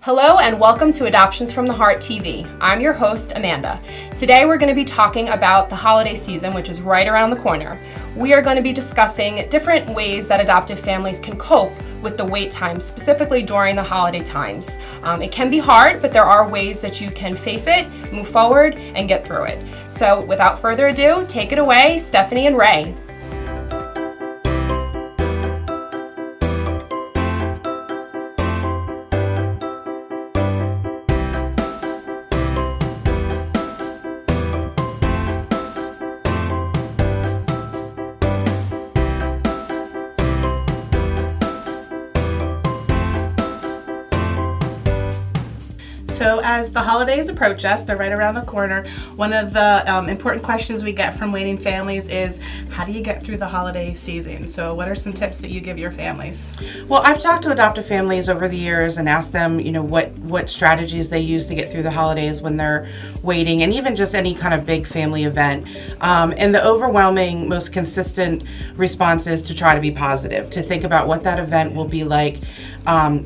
Hello and welcome to Adoptions from the Heart TV. I'm your host, Amanda. Today we're going to be talking about the holiday season, which is right around the corner. We are going to be discussing different ways that adoptive families can cope with the wait time, specifically during the holiday times. It can be hard, but there are ways that you can face it, move forward, and get through it. So without further ado, take it away, Stephanie and Ray. So as the holidays approach us, they're right around the corner, one of the important questions we get from waiting families is, how do you get through the holiday season? So what are some tips that you give your families? Well, I've talked to adoptive families over the years and asked them, what strategies they use to get through the holidays when they're waiting, and even just any kind of big family event. And the overwhelming, most consistent response is to try to be positive, to think about what that event will be like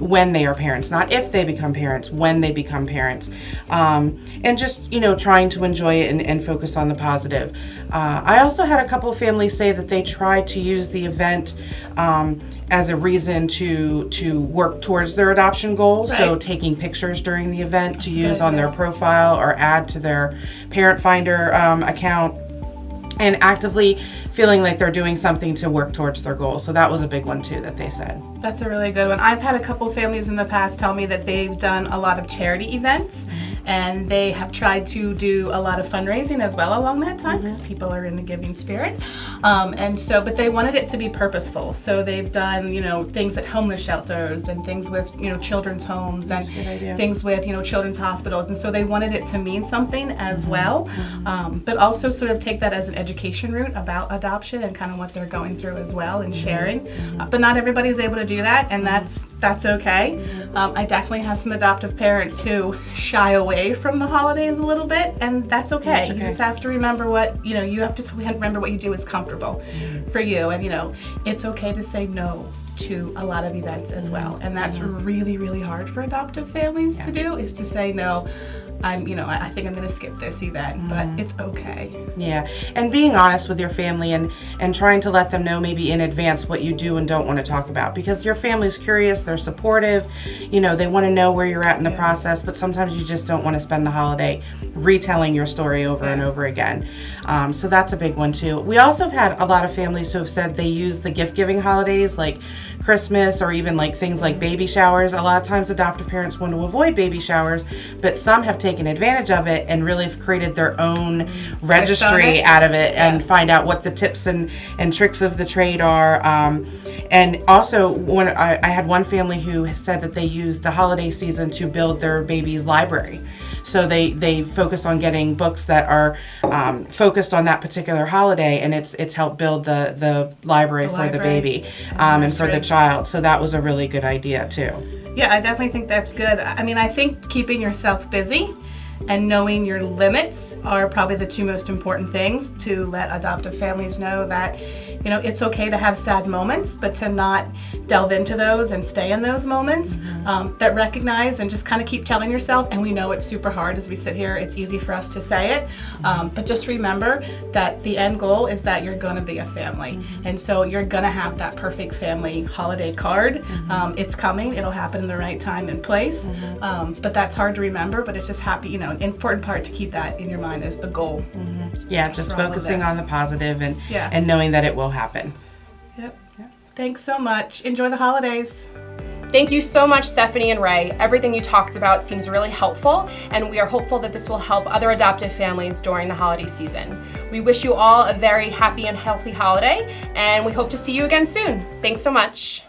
when they are parents, not if they become parents, when they become parents, and just trying to enjoy it and focus on the positive. I also had a couple of families say that they tried to use the event as a reason to work towards their adoption goal. Right. So taking pictures during the event to use on their profile or add to their Parent Finder account, and actively feeling like they're doing something to work towards their goal. So that was a big one too that they said. That's a really good one. I've had a couple families in the past tell me that they've done a lot of charity events, and they have tried to do a lot of fundraising as well along that time, because people are in the giving spirit. But they wanted it to be purposeful. So they've done, things at homeless shelters and things with, children's homes and things with, children's hospitals. And so they wanted it to mean something as well, but also sort of take that as an education route about adoption and kind of what they're going through as well and sharing. But not everybody's able to do that, and that's okay. I definitely have some adoptive parents who shy away from the holidays a little bit, and that's okay. You just have to remember what, you have to remember what you do is comfortable for you, and it's okay to say no to a lot of events as well. And that's really, really hard for adoptive families to do, is to say no. I think I'm going to skip this event, but it's okay. Yeah, and being honest with your family and trying to let them know maybe in advance what you do and don't want to talk about, because your family's curious, they're supportive, they want to know where you're at in the process, but sometimes you just don't want to spend the holiday retelling your story over and over again. So that's a big one too. We also have had a lot of families who have said they use the gift-giving holidays like Christmas or even like things like baby showers. A lot of times adoptive parents want to avoid baby showers, but some have taken advantage of it and really have created their own registry out of it and find out what the tips and tricks of the trade are. And also, when I had one family who said that they used the holiday season to build their baby's library. So they focus on getting books that are focused on that particular holiday, and it's helped build the library for the baby and for the child. So that was a really good idea too. Yeah, I definitely think that's good. I think keeping yourself busy and knowing your limits are probably the two most important things, to let adoptive families know that it's okay to have sad moments, but to not delve into those and stay in those moments. That recognize and just kind of keep telling yourself, and we know it's super hard as we sit here, it's easy for us to say it, but just remember that the end goal is that you're going to be a family, and so you're going to have that perfect family holiday card. It's coming, it'll happen in the right time and place, but that's hard to remember, but it's just happy, an important part to keep that in your mind as the goal. Yeah, just focusing on the positive and knowing that it will happen. Yep. Thanks so much. Enjoy the holidays. Thank you so much, Stephanie and Ray. Everything you talked about seems really helpful, and we are hopeful that this will help other adoptive families during the holiday season. We wish you all a very happy and healthy holiday, and we hope to see you again soon. Thanks so much.